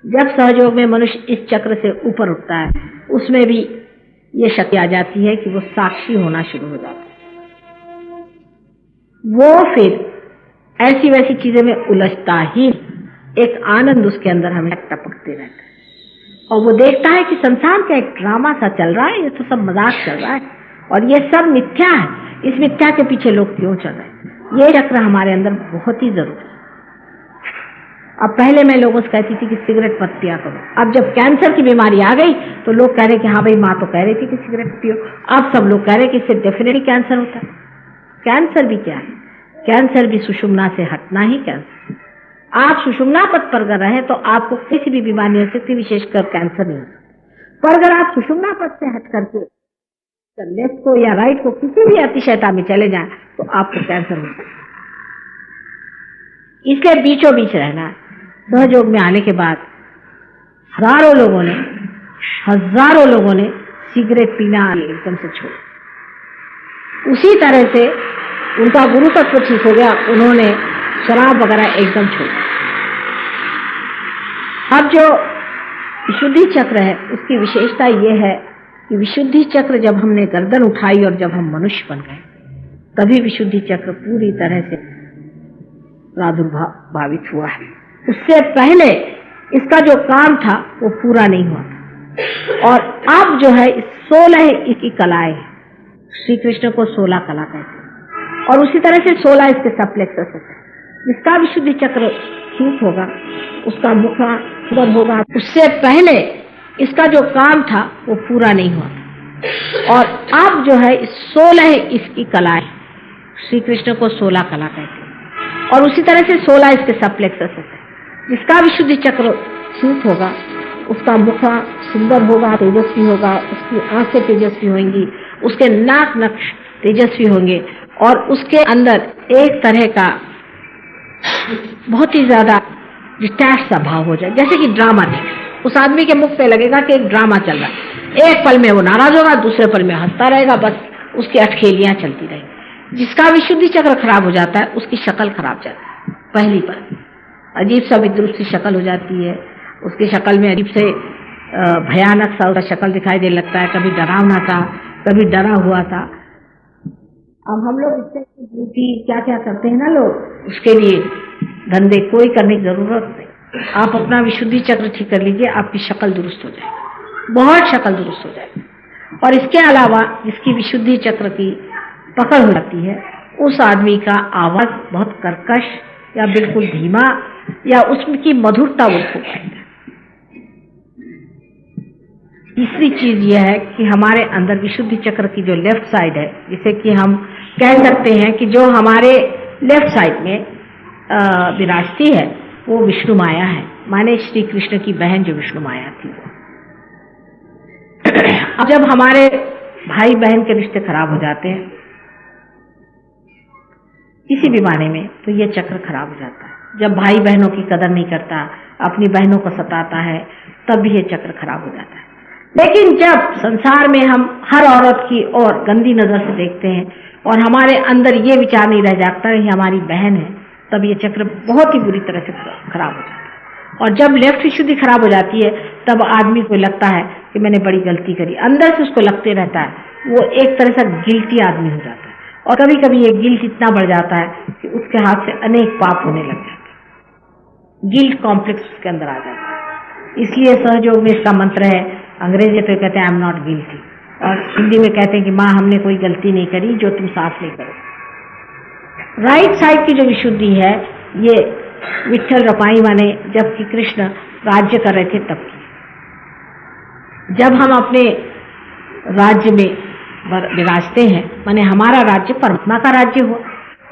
जब सहयोग में मनुष्य इस चक्र से ऊपर उठता है, उसमें भी ये शक्ति आ जाती है कि वो साक्षी होना शुरू हो जाता है। वो फिर ऐसी वैसी चीजें में उलझता ही, एक आनंद उसके अंदर हमें टपकते रहता है और वो देखता है कि संसार का एक ड्रामा सा चल रहा है, ये तो सब मजाक चल रहा है और ये सब मिथ्या है। इस मिथ्या के पीछे लोग क्यों चल रहे हैं? ये चक्र हमारे अंदर बहुत ही जरूरी है। अब पहले मैं लोगों से कहती थी कि सिगरेट मत पिया करो। अब जब कैंसर की बीमारी आ गई तो लोग कह रहे कि हाँ भाई, माँ तो कह रही थी कि सिगरेट पियो। अब सब लोग कह रहे कि इससे डेफिनेटली कैंसर होता है। कैंसर भी क्या है? कैंसर भी सुषुम्ना से हटना ही कैंसर। आप सुषुम्ना पथ पर अगर रहे तो आपको किसी भी बीमारी हो सकती, विशेषकर कैंसर नहीं हो सकती। पर अगर आप सुषुम्ना पथ से हट करके लेफ्ट को या राइट को किसी भी अतिशयता में चले जाएं तो आपको कैंसर हो सकता है। इसलिए बीचों बीच रहना है। सहयोग में आने के बाद हजारों लोगों ने सिगरेट पीना एकदम से छोड़ा। उसी तरह से उनका गुरु तत्व ठीक हो गया, उन्होंने शराब वगैरह एकदम छोड़ा। अब जो विशुद्धि चक्र है उसकी विशेषता यह है कि विशुद्धि चक्र जब हमने गर्दन उठाई और जब हम मनुष्य बन गए, तभी विशुद्धि चक्र पूरी तरह से प्रादुर्भावित हुआ है। उससे पहले इसका जो काम था वो पूरा नहीं हुआ था। और अब जो है 16 इसकी कलाएं, श्री कृष्ण को 16 कला कहते हैं और उसी तरह से 16 इसके सप्लेक्सस है। जिसका विशुद्धि चक्र ठीक होगा उसका मुख सुंदर होगा। उससे पहले इसका जो काम था वो पूरा नहीं हुआ था। और अब जो है 16 इसकी कलाएं, श्री कृष्ण को 16 कला कहते हैं और उसी तरह से 16 इसके सप्लेक्सस है। जिसका विशुद्धि चक्र ठीक होगा उसका मुख सुंदर होगा, तेजस्वी होगा, उसकी आंखें तेजस्वी होंगी, उसके नाक नक्श तेजस्वी होंगे और उसके अंदर एक तरह का बहुत ही ज्यादा डिटैच सा भाव हो जाए, जैसे कि ड्रामा देख। उस आदमी के मुख पे लगेगा कि एक ड्रामा चल रहा है। एक पल में वो नाराज होगा, दूसरे पल में हंसता रहेगा, बस उसकी अटखेलियां चलती रहेगी। जिसका विशुद्धि चक्र खराब हो जाता है उसकी शक्ल खराब जाती है। पहली बार अजीब सा विद्रुप सी शक्ल हो जाती है, उसकी शक्ल में अजीब से भयानक सा उसका शक्ल दिखाई देने लगता है, कभी डरावना सा, कभी डरा हुआ सा। अब हम लोग इससे ड्यूटी क्या क्या करते हैं ना लोग, उसके लिए धंधे कोई करने की जरूरत नहीं। आप अपना विशुद्धि चक्र ठीक कर लीजिए, आपकी शक्ल दुरुस्त हो जाएगी, बहुत शक्ल दुरुस्त हो जाएगी। और इसके अलावा जिसकी विशुद्धि चक्र की पकड़ हो जाती है उस आदमी का आवाज बहुत कर्कश या बिल्कुल धीमा या उसकी मधुरता वो खो पाएगा। तीसरी चीज यह है कि हमारे अंदर विशुद्धि चक्र की जो लेफ्ट साइड है, जिसे कि हम कह सकते हैं कि जो हमारे लेफ्ट साइड में विराजती है वो विष्णु माया है, माने श्री कृष्ण की बहन जो विष्णु माया थी। अब जब हमारे भाई बहन के रिश्ते खराब हो जाते हैं किसी भी माने में, तो ये चक्र खराब हो जाता है। जब भाई बहनों की कदर नहीं करता, अपनी बहनों को सताता है, तब भी ये चक्र खराब हो जाता है। लेकिन जब संसार में हम हर औरत की ओर गंदी नजर से देखते हैं और हमारे अंदर ये विचार नहीं रह जाता है हमारी बहन है, तब ये चक्र बहुत ही बुरी तरह से खराब हो जाता है। और जब लेफ्ट विशुद्धि खराब हो जाती है तब आदमी को लगता है कि मैंने बड़ी गलती करी, अंदर से उसको लगते रहता है, वो एक तरह से गिल्टी आदमी हो जाता है। और कभी कभी ये गिल्ट इतना बढ़ जाता है कि उसके हाथ से अनेक पाप होने लग जाते हैं, गिल्ट कॉम्प्लेक्स उसके अंदर आ जाता है। इसलिए सहयोग में इसका मंत्र है, अंग्रेजी तो कहते हैं आई एम नॉट गिल्टी, और हिंदी में कहते हैं कि माँ हमने कोई गलती नहीं करी जो तुम साफ नहीं करो। राइट साइड की जो विशुद्धि है ये विट्ठल रपाई माने जबकि कृष्ण राज्य कर रहे थे तब की। जब हम अपने राज्य में विराजते हैं, माने हमारा राज्य परमात्मा का राज्य हो,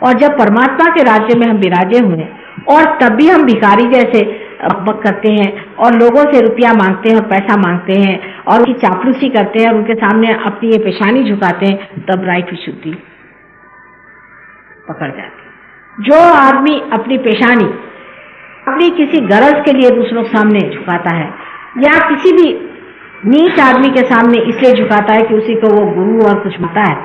और जब परमात्मा के राज्य में हम विराजे हुए और तब भी हम भिखारी जैसे बक करते हैं और लोगों से रुपया मांगते हैं और पैसा मांगते हैं और उनकी चापलूसी करते हैं और उनके सामने अपनी ये पेशानी झुकाते हैं, तब राइट विशुद्धि पकड़ जाती है। जो आदमी अपनी पेशानी अपनी किसी गरज के लिए दूसरों के सामने झुकाता है या किसी भी नीच आदमी के सामने इसलिए झुकाता है कि उसी को वो गुरु और कुछ मानता है,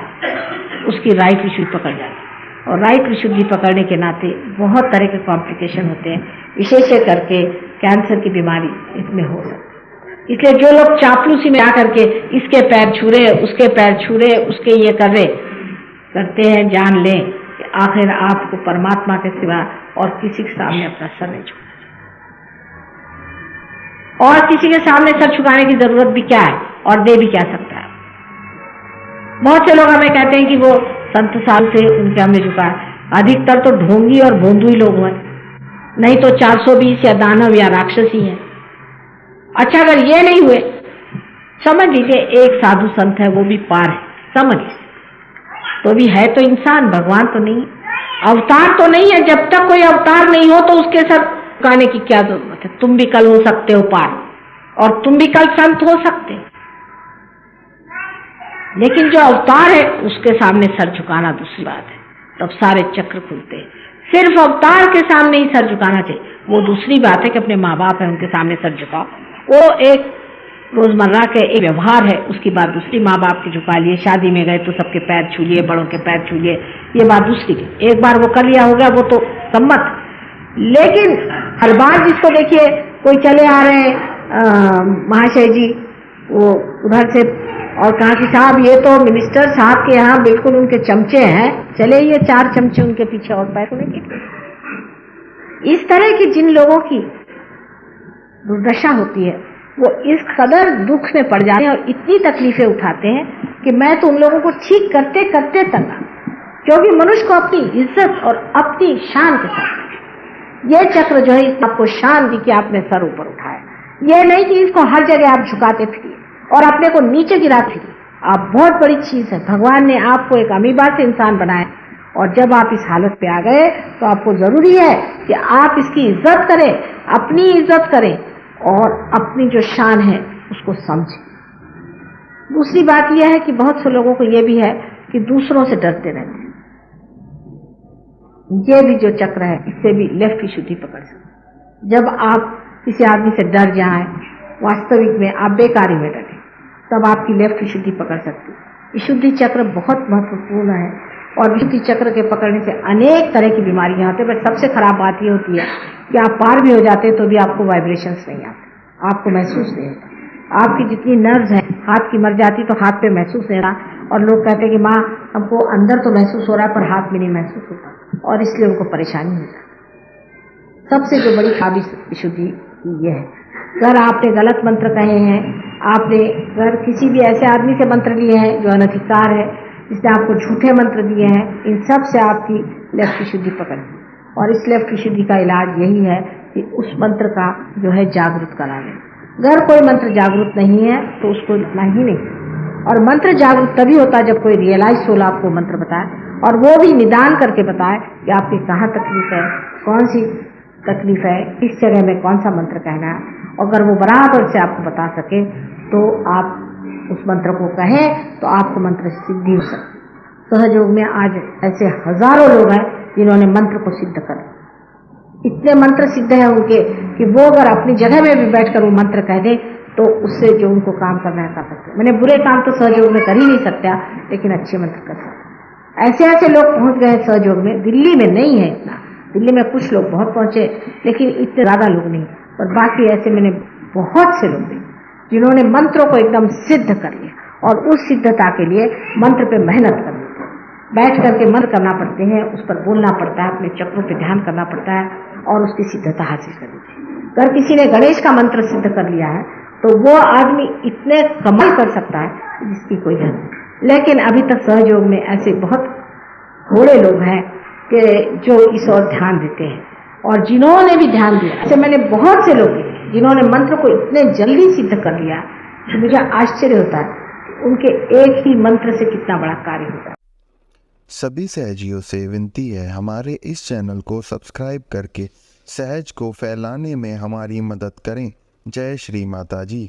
उसकी राइट विशुद्धि पकड़ जाती है। और राइट विशुद्धि पकड़ने के नाते बहुत तरह के कॉम्प्लिकेशन होते हैं, विशेष करके कैंसर की बीमारी इसमें हो सकती है। इसलिए जो लोग चापलूसी में आकर के इसके पैर छू रहे, उसके पैर छू रहे, उसके ये कर रहे करते हैं, जान लें कि आखिर आपको परमात्मा के सिवा और किसी के सामने अपना सर नहीं झुकाना, और किसी के सामने सर झुकाने की जरूरत भी क्या है, और दे भी क्या सकता है। बहुत से लोग हमें कहते हैं कि वो संत साल से उनके हमने झुका, अधिकतर तो ढोंगी और भोंदू ही लोग हैं, नहीं तो 420 या दानव या राक्षस ही हैं। अच्छा, अगर ये नहीं हुए, समझ लीजिए एक साधु संत है, वो भी पार है, समझ तो भी है तो इंसान, भगवान तो नहीं, अवतार तो नहीं है। जब तक कोई अवतार नहीं हो तो उसके सर झुकाने की क्या जरूरत है। तुम भी कल हो सकते हो पार, और तुम भी कल संत हो सकते हो, लेकिन जो अवतार है उसके सामने सर झुकाना दूसरी बात है, तब सारे चक्र खुलते हैं। सिर्फ अवतार के सामने ही सर झुकाना चाहिए, वो दूसरी बात है कि अपने माँ बाप है उनके सामने सर झुकाओ, वो एक रोजमर्रा के एक व्यवहार है, उसकी बात दूसरी। माँ बाप के झुका लिए, शादी में गए तो सबके पैर छू लिए, बड़ों के पैर छू लिए, ये बात दूसरी की। एक बार वो कर लिया हो गया, वो तो सम्मत। लेकिन हर बार जिसको देखिए कोई चले आ रहे हैं महाशय जी, वो उधर से, और कहा कि साहब ये तो मिनिस्टर साहब के यहाँ बिल्कुल उनके चमचे हैं, चले ये 4 चमचे उनके पीछे और पैर उन्हें। इस तरह की जिन लोगों की दुर्दशा होती है वो इस कदर दुख में पड़ जाते हैं और इतनी तकलीफें उठाते हैं कि मैं तो उन लोगों को ठीक करते करते तंग, क्योंकि मनुष्य को अपनी इज्जत और अपनी शान के साथ, ये चक्र जो है इसने आपको शान दी कि आपने सर ऊपर उठाया, ये नहीं कि इसको हर जगह आप झुकाते फिरिए और अपने को नीचे गिराते फिरिए। आप बहुत बड़ी चीज है, भगवान ने आपको एक अमीबा से इंसान बनाया, और जब आप इस हालत पे आ गए तो आपको जरूरी है कि आप इसकी इज्जत करें, अपनी इज्जत करें और अपनी जो शान है उसको समझें। दूसरी बात यह है कि बहुत से लोगों को यह भी है कि दूसरों से डरते रहते हैं। ये भी जो चक्र है इससे भी लेफ्ट विशुद्धि पकड़ सकते। जब आप किसी आदमी से डर जाएं, वास्तविक में आप बेकारी में डरे, तब आपकी लेफ्ट विशुद्धि पकड़ सकती है। विशुद्धि चक्र बहुत महत्वपूर्ण है, और विशुद्धि चक्र के पकड़ने से अनेक तरह की बीमारियां होती है। पर सबसे खराब बात ये होती है कि आप पार भी हो जाते तो भी आपको वाइब्रेशंस नहीं आते, आपको महसूस नहीं होता। आपकी जितनी नर्व्स हैं, हाथ की मर जाती तो हाथ पे महसूस नहीं रहा, और लोग कहते हैं कि माँ हमको अंदर तो महसूस हो रहा है पर हाथ में नहीं महसूस होता, और इसलिए उनको परेशानी होती है। सबसे जो बड़ी खराबी विशुद्धि ये है, अगर आपने गलत मंत्र कहे हैं, आपने अगर किसी भी ऐसे आदमी से मंत्र लिए हैं जो अनधिकार है, जिसने आपको झूठे मंत्र दिए हैं, इन सब से आपकी लेफ्ट विशुद्धि पकड़नी, और इस लेफ्ट विशुद्धि का इलाज यही है कि उस मंत्र का जो है जागरूक करा लें। अगर कोई मंत्र जागरूक नहीं है तो उसको लिखना ही नहीं, और मंत्र जागरूक तभी होता है जब कोई रियलाइज सोल आपको मंत्र बताए, और वो भी निदान करके बताए कि आपकी कहाँ तकलीफ है, कौन सी तकलीफ है, किस जगह में कौन सा मंत्र कहना है। अगर वो बराबर से आपको बता सके तो आप उस मंत्र को कहें तो आपको मंत्र सिद्धि हो सकती। सहयोग में आज ऐसे हजारों लोग हैं जिन्होंने मंत्र को सिद्ध कर, इतने मंत्र सिद्ध है उनके कि वो अगर अपनी जगह में भी बैठकर वो मंत्र कह दे तो उससे जो उनको काम करना है कर सकते। मैंने बुरे काम तो सहयोग में कर ही नहीं सकता, लेकिन अच्छे मंत्र कर सकते। ऐसे ऐसे लोग पहुंच गए सहयोग में, दिल्ली में नहीं है इतना, दिल्ली में कुछ लोग बहुत पहुंचे लेकिन इतने ज्यादा लोग नहीं, और बाकी ऐसे मैंने बहुत से लोग देखे जिन्होंने मंत्रों को एकदम सिद्ध कर लिया, और उस सिद्धता के लिए मंत्र पे मेहनत करनी है, बैठ करके मंत्र करना पड़ते हैं, उस पर बोलना पड़ता है, अपने चक्रों पे ध्यान करना पड़ता है और उसकी सिद्धता हासिल करनी चाहिए। अगर किसी ने गणेश का मंत्र सिद्ध कर लिया है तो वो आदमी इतने कमाल कर सकता है जिसकी कोई हद नहीं। लेकिन अभी तक सहयोग में ऐसे बहुत थोड़े लोग हैं कि जो इस ओर ध्यान देते हैं, और जिन्होंने भी ध्यान दिया, ऐसे मैंने बहुत से लोग देखे जिन्होंने मंत्र को इतने जल्दी सिद्ध कर लिया कि मुझे आश्चर्य होता है उनके एक ही मंत्र से कितना बड़ा कार्य होता है। सभी सहजियों से विनती है, हमारे इस चैनल को सब्सक्राइब करके सहज को फैलाने में हमारी मदद करें। जय श्री माता जी।